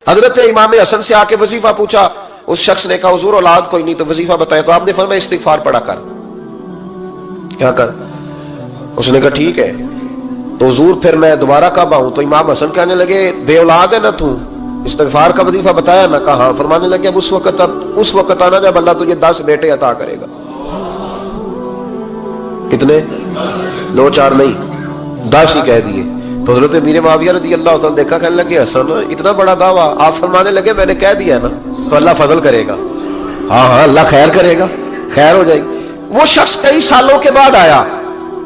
حضرت امام حسن سے آ کے وظیفہ پوچھا، اس شخص نے کہا حضور اولاد کوئی نہیں تو وظیفہ بتائے، تو آپ نے فرمایا استغفار پڑھا کر، کیا کر؟ اس نے کہا ٹھیک ہے۔ تو حضور پھر میں دوبارہ کب آؤں؟ تو امام حسن کہنے لگے بے اولاد ہے نا تو، استغفار کا وظیفہ بتایا نا؟ کہا ہاں۔ فرمانے لگے اب اس وقت آنا جب اللہ تجھے 10 بیٹے عطا کرے گا۔ کتنے؟ 2 4 نہیں، 10 ہی کہہ دیے۔ تو حضرت امیر معاویہ رضی اللہ تعالیٰ دیکھا، کہنے لگے حسن اتنا بڑا دعویٰ؟ آپ فرمانے لگے میں نے کہہ دیا نا تو اللہ فضل کرے گا، ہاں ہاں اللہ خیر کرے گا، خیر ہو جائے گی۔ وہ شخص کئی سالوں کے بعد آیا،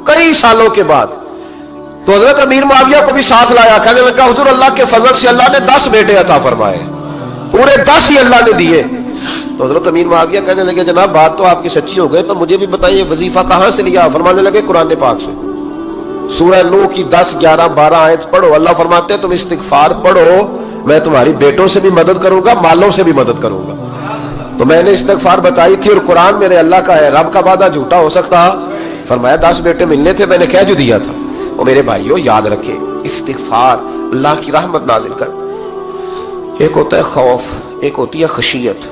کئی سالوں کے بعد، تو حضرت امیر معاویہ کو بھی ساتھ لایا، کہنے لگا حضور اللہ کے فضل سے اللہ نے 10 بیٹے عطا فرمائے، پورے 10 ہی اللہ نے دیے۔ تو حضرت امیر معاویہ کہنے لگے جناب بات تو آپ کی سچی ہو گئی، پر مجھے بھی بتائیے وظیفہ کہاں سے لیا؟ فرمانے لگے قرآن پاک سے، سورہ نوح کی 10 11 12 آیت پڑھو۔ اللہ فرماتے ہیں تم استغفار پڑھو، میں تمہاری بیٹوں سے بھی مدد کروں گا، مالوں سے بھی مدد کروں گا۔ تو میں نے استغفار بتائی تھی، اور قرآن میرے اللہ کا ہے، رب کا وعدہ جھوٹا ہو سکتا؟ فرمایا 10 بیٹے ملنے تھے، میں نے کہہ جو دیا تھا۔ اور میرے بھائیوں یاد رکھیں، استغفار اللہ کی رحمت نازل کر۔ ایک ہوتا ہے خوف، ایک ہوتی ہے خشیت۔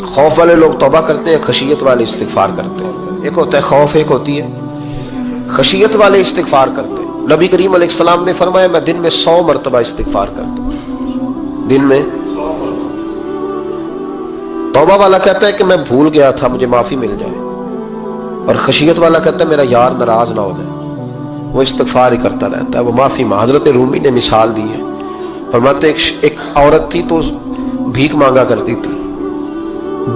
خوف والے لوگ توبہ کرتے ہیں، خشیت والے استغفار کرتے ہیں۔ ایک ہوتا ہے خوف، ایک ہوتی ہے خشیت والے استغفار کرتے ہیں۔ نبی کریم علیہ السلام نے فرمایا میں دن میں 100 مرتبہ استغفار کرتا ہوں، دن میں۔ توبہ والا کہتا ہے کہ میں بھول گیا تھا، مجھے معافی مل جائے، اور خشیت والا کہتا ہے میرا یار ناراض نہ ہو جائے، وہ استغفار ہی کرتا رہتا ہے، وہ معافی مانگ۔ حضرت رومی نے مثال دی ہے، فرماتے ایک عورت تھی تو بھیک مانگا کرتی تھی،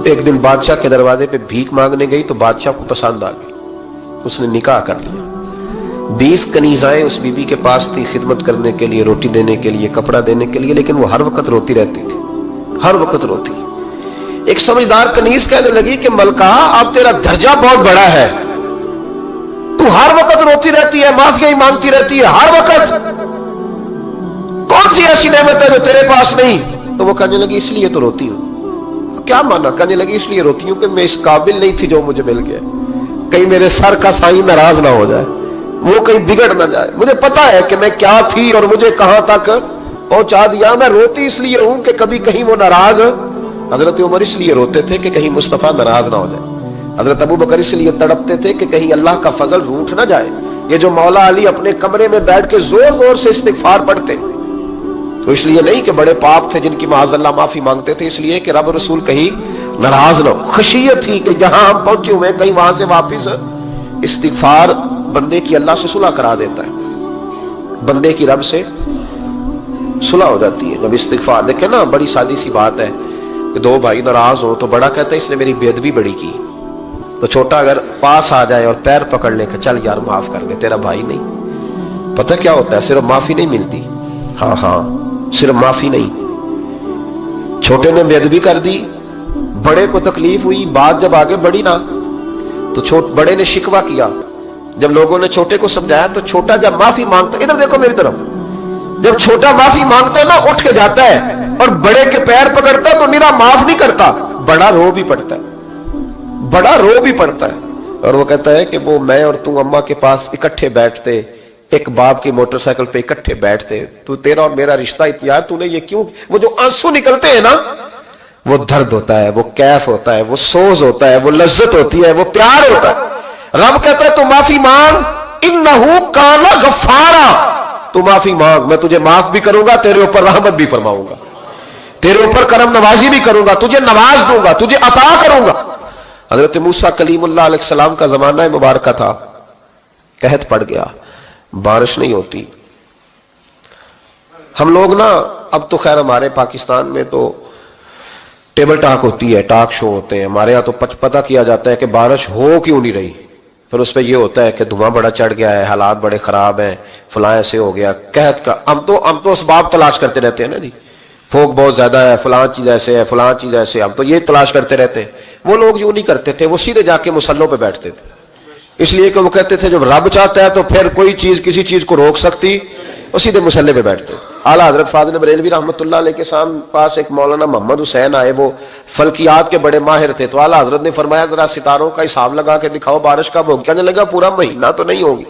ایک دن بادشاہ کے دروازے پہ بھیک مانگنے گئی تو بادشاہ کو پسند آ گئی، اس نے نکاح کر لیا۔ 20 کنیزائیں اس بی بی کے پاس تھی خدمت کرنے کے لیے، روٹی دینے کے لیے، کپڑا دینے کے لیے، لیکن وہ ہر وقت روتی رہتی تھی، ہر وقت روتی۔ ایک سمجھدار کنیز کہنے لگی کہ ملکہ اب تیرا درجہ بہت بڑا ہے، تو ہر وقت روتی رہتی ہے، معافیاں ہی مانگتی رہتی ہے ہر وقت، کون سی ایسی نعمت ہے جو تیرے پاس نہیں؟ تو وہ کہنے لگی اس لیے تو روتی ہوں۔ کیا مانا؟ کہنے لگی اس لیے روتی ہوں کہ میں اس قابل نہیں تھی جو مجھے مل گیا، کہیں میرے سر کا سائیں ناراض نہ ہو جائے، وہ کہیں بگڑ نہ جائے، مجھے پتا ہے کہ میں کیا تھی اور مجھے کہاں تک پہنچا دیا، میں روتی اس لیے ہوں کہ کبھی کہیں وہ ناراض۔ حضرت عمر اس لیے روتے تھے کہ کہیں مصطفیٰ ناراض نہ ہو جائے، حضرت ابو بکر اس لیے تڑپتے تھے کہ کہیں اللہ کا فضل روٹھ نہ جائے۔ یہ جو مولا علی اپنے کمرے میں بیٹھ کے زور زور سے استغفار پڑھتے تو اس لیے نہیں کہ بڑے پاپ تھے جن کی معاذ اللہ معافی مانگتے تھے، اس لیے کہ رب رسول کہیں ناراض نہ ہو۔ خشیت تھی کہ جہاں ہم پہنچے ہوئے کہیں وہاں سے واپس۔ استغفار بندے کی اللہ سے صلح کرا دیتا ہے، بندے کی رب سے صلح ہو جاتی ہے جب استغفار۔ دیکھیں نا بڑی سادی سی بات ہے کہ 2 بھائی ناراض ہو تو بڑا کہتا ہے اس نے میری بے ادبی بڑی کی، تو چھوٹا اگر پاس آ جائے اور پیر پکڑ لے کہ چل یار معاف کر دے، تیرا بھائی نہیں۔ پتہ کیا ہوتا ہے؟ صرف معافی نہیں ملتی، ہاں ہاں صرف معافی نہیں، چھوٹے نے بے ادبی کر دی، بڑے کو تکلیف ہوئی، بات جب آگے بڑھی نا تو بڑے نے شکوہ کیا، جب لوگوں نے چھوٹے کو سمجھایا تو چھوٹا جب معافی مانگتا، ادھر دیکھو میری طرف، جب چھوٹا معافی مانگتا ہے نا اٹھ کے جاتا ہے اور بڑے کے پیر پکڑتا ہے تو میرا معاف نہیں کرتا، بڑا رو بھی پڑتا ہے، بڑا رو بھی پڑتا ہے، اور وہ کہتا ہے کہ وہ میں اور تو اماں کے پاس اکٹھے بیٹھتے، ایک باپ کی موٹر سائیکل پہ اکٹھے بیٹھتے، تو تیرا اور میرا رشتہ اتیار تو نے یہ کیوں؟ وہ جو آنسو نکلتے ہیں نا وہ درد ہوتا ہے، وہ کیف ہوتا ہے، وہ سوز ہوتا ہے، وہ لذت ہوتی ہے، وہ پیار ہوتا ہے۔ رب کہتا ہے تو معافی مانگ، انہو کان غفارا، تو معافی مانگ، میں تجھے معاف بھی کروں گا، تیرے اوپر رحمت بھی فرماؤں گا، تیرے اوپر کرم نوازی بھی کروں گا، تجھے نواز دوں گا، تجھے عطا کروں گا۔ حضرت موسیٰ کلیم اللہ علیہ السلام کا زمانہ مبارکہ تھا، قحط پڑ گیا، بارش نہیں ہوتی۔ ہم لوگ نا اب تو خیر ہمارے پاکستان میں تو ٹیبل ٹاک ہوتی ہے، ٹاک شو ہوتے ہیں، ہمارے ہاں تو پتہ کیا جاتا ہے کہ بارش ہو کیوں نہیں رہی، پھر اس پہ یہ ہوتا ہے کہ دھواں بڑا چڑھ گیا ہے، حالات بڑے خراب ہیں، فلاں ایسے ہو گیا، قحط کا۔ ہم تو اسباب تلاش کرتے رہتے ہیں نا جی، پھوک بہت زیادہ ہے، فلاں چیز ایسے ہے، فلاں چیز ایسے، ہم تو یہ تلاش کرتے رہتے ہیں۔ وہ لوگ یوں نہیں کرتے تھے، وہ سیدھے جا کے مسلوں پہ بیٹھتے تھے، اس لیے کہ وہ کہتے تھے جب رب چاہتا ہے تو پھر کوئی چیز کسی چیز کو روک سکتی، وہ سیدھے مسلے پہ بیٹھتے۔ اعلیٰ حضرت فاضل بریلوی رحمۃ اللہ علیہ کے پاس ایک مولانا محمد حسین آئے، وہ فلکیات کے بڑے ماہر تھے، تو اعلیٰ حضرت نے فرمایا ذرا ستاروں کا حساب لگا کے دکھاؤ بارش کب ہوگی؟ کہنے لگا پورا مہینہ تو نہیں ہوگی۔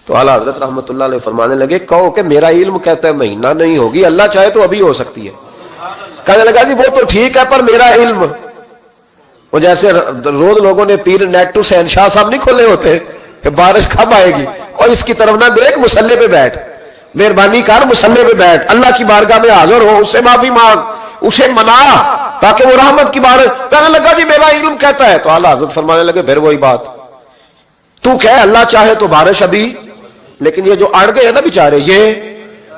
تو اعلیٰ حضرت رحمۃ اللہ علیہ فرمانے لگے کہو کہ میرا علم کہتا ہے مہینہ نہیں ہوگی، اللہ چاہے تو ابھی ہو سکتی ہے۔ کہنے لگا جی وہ تو ٹھیک ہے پر میرا علم، وہ جیسے روز لوگوں نے پیر نیٹ ٹو شہنشاہ صاحب نہیں کھولے ہوتے کہ بارش کب آئے گی، اور اس کی طرف نہ دیکھ، مصلے پہ بیٹھ، مہربانی کر مصلے پہ بیٹھ، اللہ کی بارگاہ میں حاضر ہو، اس سے معافی مانگ، اسے منا تاکہ وہ رحمت کی بارش۔ کہنے لگا جی میرا علم کہتا ہے، تو اعلیٰ حضرت فرمانے لگے پھر وہی بات، تو کہ اللہ چاہے تو بارش ابھی، لیکن یہ جو اڑ گئے ہیں نا بیچارے، یہ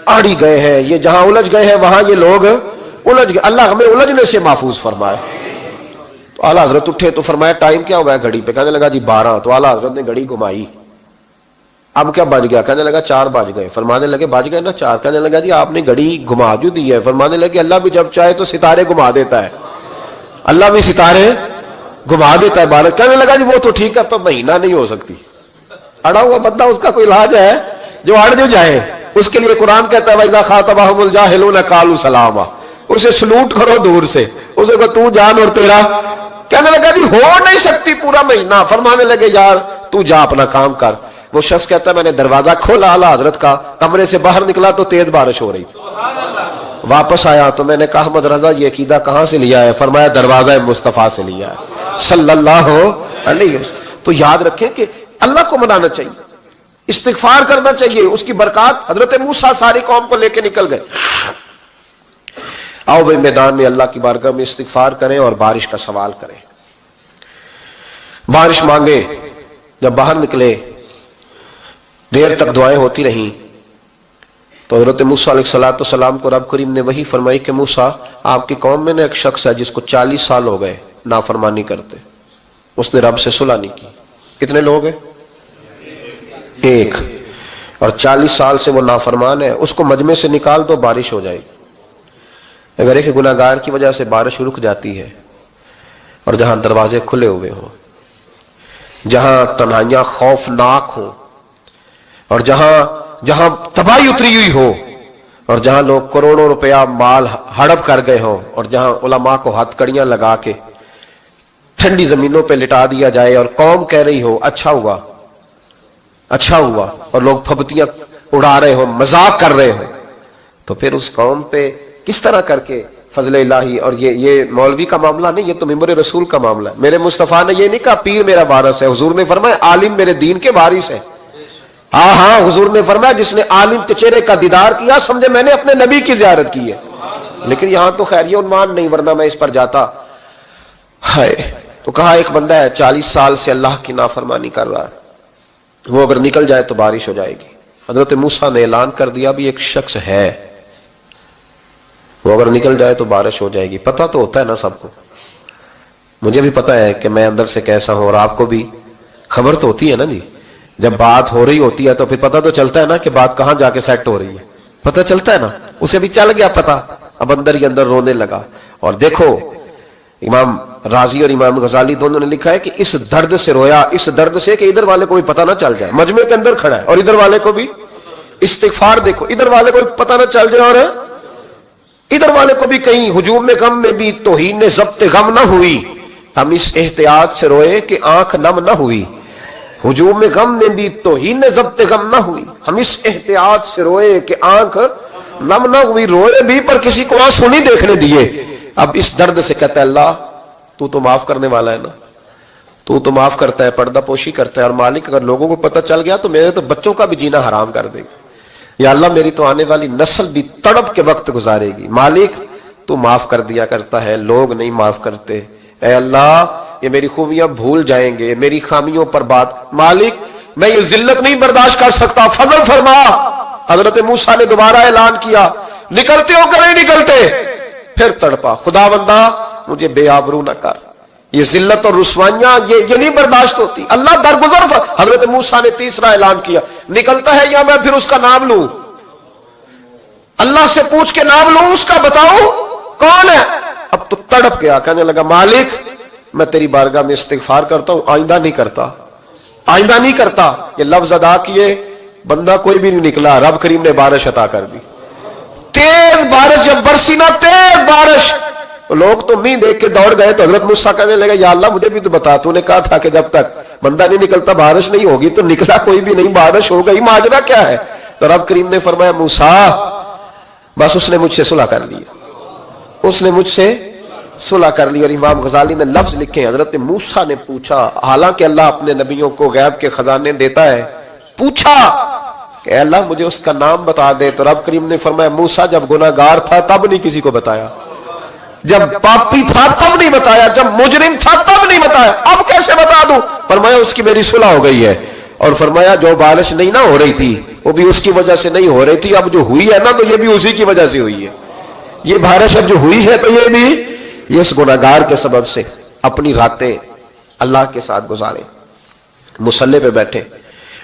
اڑ ہی گئے ہیں، یہ جہاں الجھ گئے ہیں وہاں یہ لوگ الجھ گئے، اللہ ہمیں الجھنے سے محفوظ فرمائے۔ تو اعلیٰ حضرت اٹھے تو فرمایا ٹائم کیا ہوا ہے گھڑی پہ؟ کہنے لگا جی 12۔ تو اعلیٰ حضرت نے گھڑی گھمائی، اب کیا بج گیا؟ کہنے لگا 4 بج گئے۔ فرمانے لگے بج گئے نا 4؟ کہنے لگا جی آپ نے گھڑی گھما جو دی ہے۔ فرمانے لگے اللہ بھی جب چاہے تو ستارے گھما دیتا ہے، اللہ بھی ستارے گھما دیتا ہے بارش۔ کہنے لگا جی وہ تو ٹھیک ہے پر مہینہ نہیں ہو سکتی، اڑا ہوا بندہ اس کا کوئی علاج ہے جو اڑ جو جائے، اس کے لیے قرآن کہتا ہے وَإِذَا خَاطَبَهُمُ الْجَاهِلُونَ قَالُوا سَلَامًا، اسے سلوٹ کرو دور سے، اسے کو تو جان اور تیرا۔ کہنے لگا جی ہو نہیں سکتی پورا مہینہ۔ فرمانے لگے یار تو جا اپنا کام کر۔ وہ شخص کہتا ہے میں نے دروازہ کھولا اعلیٰ حضرت کا، کمرے سے باہر نکلا تو تیز بارش ہو رہی، واپس آیا تو میں نے کہا احمد رضا یہ عقیدہ کہاں سے لیا ہے؟ فرمایا دروازہ مصطفیٰ سے لیا ہے صلی اللہ علیہ وسلم۔ تو یاد رکھیں کہ اللہ کو منانا چاہیے، استغفار کرنا چاہیے، اس کی برکات۔ حضرت موسیٰ ساری قوم کو لے کے نکل گئے۔ آؤ بھائی میدان میں اللہ کی بارگاہ میں استغفار کریں اور بارش کا سوال کریں، بارش مانگے۔ جب باہر نکلے دیر تک دعائیں ہوتی رہیں تو حضرت موسیٰ علیہ السلام کو رب کریم نے وحی فرمائی کہ موسیٰ آپ کی قوم میں نے ایک شخص ہے جس کو 40 سال ہو گئے نافرمانی کرتے، اس نے رب سے صلح نہیں کی۔ کتنے لوگ ہیں؟ ایک، اور 40 سال سے وہ نافرمان ہے، اس کو مجمع سے نکال دو بارش ہو جائے گی۔ اگر ایک گناہ گار کی وجہ سے بارش رک جاتی ہے، اور جہاں دروازے کھلے ہوئے ہوں، جہاں تنہائیاں خوفناک ہوں، اور جہاں تباہی اتری ہوئی ہو، اور جہاں لوگ کروڑوں روپیہ مال ہڑپ کر گئے ہوں، اور جہاں علماء کو ہتھ کڑیاں لگا کے ٹھنڈی زمینوں پہ لٹا دیا جائے اور قوم کہہ رہی ہو اچھا ہوا اچھا ہوا، اور لوگ پھبتیاں اڑا رہے ہوں، مذاق کر رہے ہوں، تو پھر اس قوم پہ کس طرح کر کے فضل الہی۔ اور یہ مولوی کا معاملہ نہیں، یہ تو ممبر رسول کا معاملہ ہے۔ میرے مصطفیٰ نے یہ نہیں کہا پیر میرا وارث ہے، حضور نے فرمایا عالم میرے دین کے وارث ہے۔ ہاں حضور نے فرمایا جس نے عالم کے چہرے کا دیدار کیا سمجھے میں نے اپنے نبی کی زیارت کی ہے۔ لیکن یہاں تو خیر یہ عنوان نہیں، ورنہ میں اس پر جاتا۔ تو کہا ایک بندہ ہے 40 سال سے اللہ کی نافرمانی کر رہا ہے، وہ اگر نکل جائے تو بارش ہو جائے گی۔ حضرت موسیٰ نے اعلان کر دیا بھی ایک شخص ہے، وہ اگر نکل جائے تو بارش ہو جائے گی۔ پتہ تو ہوتا ہے نا سب کو، مجھے بھی پتہ ہے کہ میں اندر سے کیسا ہوں، اور آپ کو بھی خبر تو ہوتی ہے نا جی۔ جب بات ہو رہی ہوتی ہے تو پھر پتہ تو چلتا ہے نا کہ بات کہاں جا کے سیٹ ہو رہی ہے، پتہ چلتا ہے نا۔ اسے بھی چل گیا پتہ، اب اندر ہی اندر رونے لگا۔ اور دیکھو امام رازی اور امام غزالی دونوں نے لکھا ہے کہ اس درد سے رویا، اس درد سے کہ ادھر والے کو بھی پتہ نہ چل جائے، مجمع کے اندر کھڑا ہے اور ادھر والے کو بھی استغفار، دیکھو ادھر والے کو بھی پتہ نہ چل جائے اور ادھر والے کو بھی کہیں ہجوم غم میں بھی توہین ضبط غم نہ ہوئی، ہم اس احتیاط سے روئے کہ آنکھ نم نہ ہوئی۔ ہجوم غم میں بھی توہین ضبط غم نہ ہوئی، ہم اس احتیاط سے روئے کہ آنکھ نم نہ ہوئی، روئے بھی پر کسی کو آنسو نہیں دیکھنے دیے۔ اب اس درد سے کہتا ہے اللہ تو تو معاف کرنے والا ہے نا، تو تو معاف کرتا ہے، پردہ پوشی کرتا ہے، اور مالک اگر لوگوں کو پتہ چل گیا تو میرے تو بچوں کا بھی جینا حرام کر دے گا، یا اللہ میری تو آنے والی نسل بھی تڑپ کے وقت گزارے گی۔ مالک تو معاف کر دیا کرتا ہے، لوگ نہیں معاف کرتے، اے اللہ یہ میری خوبیاں بھول جائیں گے، میری خامیوں پر بات، مالک میں یہ ذلت نہیں برداشت کر سکتا، فضل فرما۔ حضرت موسیٰ نے دوبارہ اعلان کیا نکلتے ہو کہ نہیں نکلتے؟ پھر تڑپا خدا بندہ مجھے بے آبرو نہ کر، یہ ذلت اور رسوائیاں یہ نہیں برداشت ہوتی، اللہ درگزر۔ حضرت موسیٰ نے تیسرا اعلان کیا نکلتا ہے یا میں پھر اس کا نام لوں، اللہ سے پوچھ کے نام لوں اس کا، بتاؤ کون ہے؟ اب تو تڑپ گیا، کہنے لگا مالک میں تیری بارگاہ میں استغفار کرتا ہوں، آئندہ نہیں کرتا، آئندہ نہیں کرتا۔ یہ لفظ ادا کیے، بندہ کوئی بھی نہیں نکلا، رب کریم نے بارش عطا کر دی، تیز بارش، جب برسی نا تیز بارش، لوگ تو مین دیکھ کے دوڑ گئے۔ تو حضرت موسیٰ کہنے لگا یا اللہ مجھے بھی تو بتا، تو نے کہا تھا کہ جب تک بندہ نہیں نکلتا بارش نہیں ہوگی، تو نکلا کوئی بھی نہیں، بارش ہو گئی، ماجرا کیا ہے؟ تو رب کریم نے فرمایا موسیٰ بس اس نے مجھ سے صلح کر لیا، اس نے مجھ سے صلح کر لی. اور امام غزالی نے لفظ لکھے ہیں, حضرت موسیٰ نے پوچھا, حالانکہ اللہ اپنے نبیوں کو غیب کے خزانے دیتا ہے, پوچھا کہ اے اللہ مجھے اس کا نام بتا دے. تو رب کریم نے فرمایا موسیٰ جب گناہگار تھا تب نہیں کسی کو بتایا, جب پاپی تھا تب نہیں بتایا, جب مجرم تھا تب نہیں بتایا, اب کیسے بتا دوں؟ فرمایا اس کی میری صلح ہو گئی ہے. اور فرمایا جو بارش نہیں نہ ہو رہی تھی وہ بھی اس کی وجہ سے نہیں ہو رہی تھی, اب جو ہوئی ہے نا تو یہ بھی اسی کی وجہ سے ہوئی ہے. یہ بارش اب جو ہوئی ہے تو یہ بھی یہ اس گناہگار کے سبب سے. اپنی راتیں اللہ کے ساتھ گزارے, مصلی پہ بیٹھے.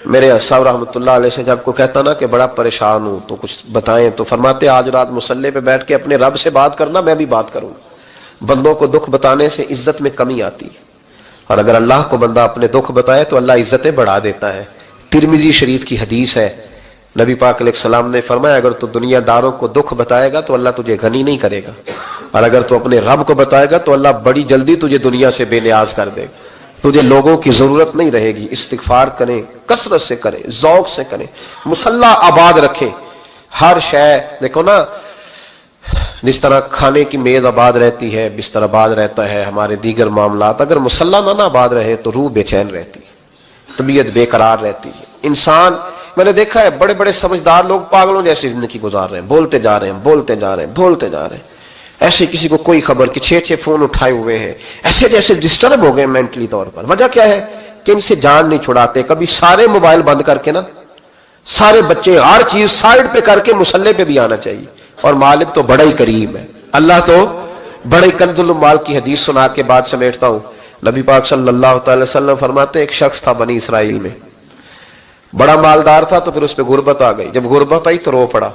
میرے صاحب رحمۃ اللہ علیہ سے جب کو کہتا نا کہ بڑا پریشان ہوں تو کچھ بتائیں, تو فرماتے آج رات مصلی پہ بیٹھ کے اپنے رب سے بات کرنا, میں بھی بات کروں گا. بندوں کو دکھ بتانے سے عزت میں کمی آتی ہے, اور اگر اللہ کو بندہ اپنے دکھ بتائے تو اللہ عزتیں بڑھا دیتا ہے. ترمذی شریف کی حدیث ہے, نبی پاک علیہ السلام نے فرمایا اگر تو دنیا داروں کو دکھ بتائے گا تو اللہ تجھے غنی نہیں کرے گا, اور اگر تو اپنے رب کو بتائے گا تو اللہ بڑی جلدی تجھے دنیا سے بے نیاز کر دے گا. تجھے لوگوں کی ضرورت نہیں رہے گی. استغفار کریں, کثرت سے کریں, ذوق سے کریں, مصلی آباد رکھیں. ہر شے دیکھو نا, جس طرح کھانے کی میز آباد رہتی ہے, بستر آباد رہتا ہے, ہمارے دیگر معاملات, اگر مصلی نہ آباد رہے تو روح بے چین رہتی ہے, طبیعت بے قرار رہتی ہے. انسان, میں نے دیکھا ہے بڑے بڑے سمجھدار لوگ پاگلوں جیسی زندگی گزار رہے ہیں, بولتے جا رہے ہیں, بولتے جا رہے ہیں, بولتے جا رہے ہیں, ایسے کسی کو کوئی خبر کہ 6 فون اٹھائے ہوئے ہیں, ایسے جیسے ڈسٹرب ہو گئے مینٹلی طور پر. وجہ کیا ہے کہ ان سے جان نہیں چھڑاتے. کبھی سارے موبائل بند کر کے نا, سارے بچے ہر چیز سائڈ پہ کر کے مصلی پہ بھی آنا چاہیے. اور مالک تو بڑا ہی کریم ہے, اللہ تو بڑے کنز المال کی حدیث سنا کے بعد سمیٹتا ہوں. نبی پاک صلی اللہ تعالی وسلم فرماتے ایک شخص تھا بنی اسرائیل میں, بڑا مالدار تھا, تو پھر اس پہ غربت آ گئی. جب غربت آئی تو رو پڑا,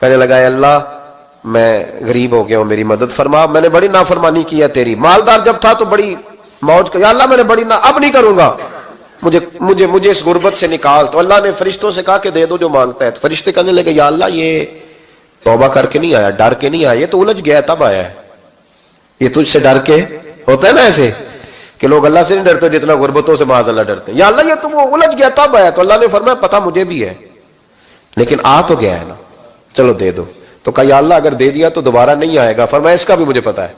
کہنے لگا اے اللہ میں غریب ہو گیا ہوں, میری مدد فرما, میں نے بڑی نافرمانی کی ہے تیری. مالدار جب تھا تو بڑی موج کر, یا اللہ میں نے بڑی اب نہیں کروں گا, مجھے اس غربت سے نکال. تو اللہ نے فرشتوں سے کہا کہ دے دو جو مانگتا ہے. تو فرشتے کہنے لگے یا اللہ یہ توبہ کر کے نہیں آیا, ڈر کے نہیں آیا, یہ تو الجھ گیا تب آیا ہے. یہ تجھ سے ڈر کے ہوتا ہے نا ایسے کہ لوگ اللہ سے نہیں ڈرتے جتنا غربتوں سے معاذ اللہ ڈرتے ہیں. یا اللہ یہ تو وہ الجھ گیا تب آیا. تو اللہ نے فرمایا پتہ مجھے بھی ہے, لیکن آ تو گیا ہے نا, چلو دے دو. تو کہا یا اللہ اگر دے دیا تو دوبارہ نہیں آئے گا. فرمایا اس کا بھی مجھے پتا ہے,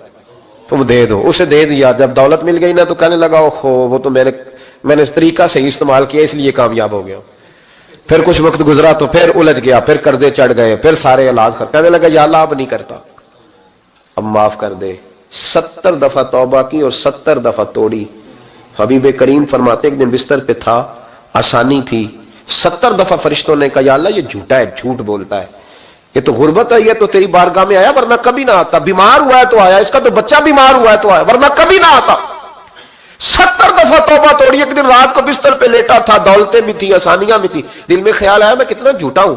تم دے دو. اسے دے دیا. جب دولت مل گئی نا تو کہنے لگا اوہو وہ تو میں نے اس طریقہ سے استعمال کیا اس لیے کامیاب ہو گیا. پھر کچھ وقت گزرا تو پھر الجھ گیا, پھر قرضے چڑھ گئے, پھر سارے علاج کر, کہنے لگا یا اللہ اب نہیں کرتا, اب معاف کر دے. 70 دفعہ توبہ کی اور 70 دفعہ توڑی. حبیب کریم فرماتے ایک دن بستر پہ تھا, آسانی تھی, 70 دفعہ فرشتوں نے کہا یا اللہ یہ جھوٹا ہے, جھوٹ بولتا ہے, یہ تو غربت ہے, یہ تو تیری بارگاہ میں آیا ورنہ کبھی نہ آتا, بیمار ہوا ہے تو آیا, اس کا تو بچہ بیمار ہوا ہے تو آیا, ورنہ کبھی نہ آتا. 70 دفعہ توبہ توڑی. ایک دن رات کو بستر پہ لیٹا تھا, دولتیں بھی تھی, آسانیاں بھی تھی, دل میں خیال آیا میں کتنا جھوٹا ہوں,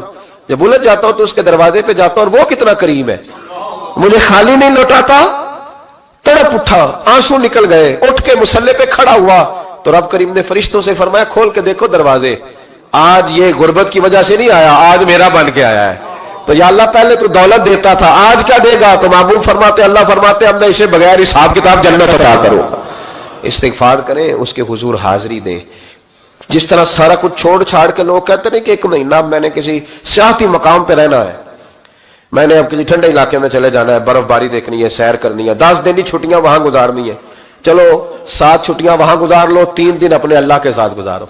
جب الجھ جاتا ہوں تو اس کے دروازے پہ جاتا ہوں اور وہ کتنا کریم ہے, مجھے خالی نہیں لوٹاتا. تڑپ اٹھا, آنسو نکل گئے, اٹھ کے مصلی پہ کھڑا ہوا. تو رب کریم نے فرشتوں سے فرمایا کھول کے دیکھو دروازے, آج یہ غربت کی وجہ سے نہیں آیا, آج میرا بن کے آیا ہے. تو یا اللہ پہلے تو دولت دیتا تھا, آج کیا دے گا؟ تو محبوب فرماتے اللہ فرماتے ہم نے اسے بغیر حساب کتاب جنت عطا کروں گا. استغفار کریں, اس کے حضور حاضری دیں. جس طرح سارا کچھ چھوڑ چھاڑ کے لوگ کہتے ہیں کہ 1 مہینہ میں نے کسی سیاحتی مقام پہ رہنا ہے, میں نے اب کسی ٹھنڈے علاقے میں چلے جانا ہے, برف باری دیکھنی ہے, سیر کرنی ہے, 10 دن کی چھٹیاں وہاں گزارنی ہے, چلو 7 چھٹیاں وہاں گزار لو, 3 دن اپنے اللہ کے ساتھ گزارو,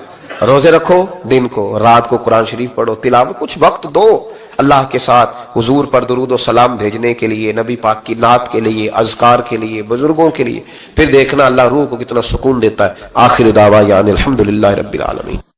روزے رکھو, دن کو رات کو قرآن شریف پڑھو, تلاوت, کچھ وقت دو اللہ کے ساتھ حضور پر درود و سلام بھیجنے کے لیے, نبی پاک کی نعت کے لیے, اذکار کے لیے, بزرگوں کے لیے. پھر دیکھنا اللہ روح کو کتنا سکون دیتا ہے. آخر دعوانا الحمدللہ رب العالمین.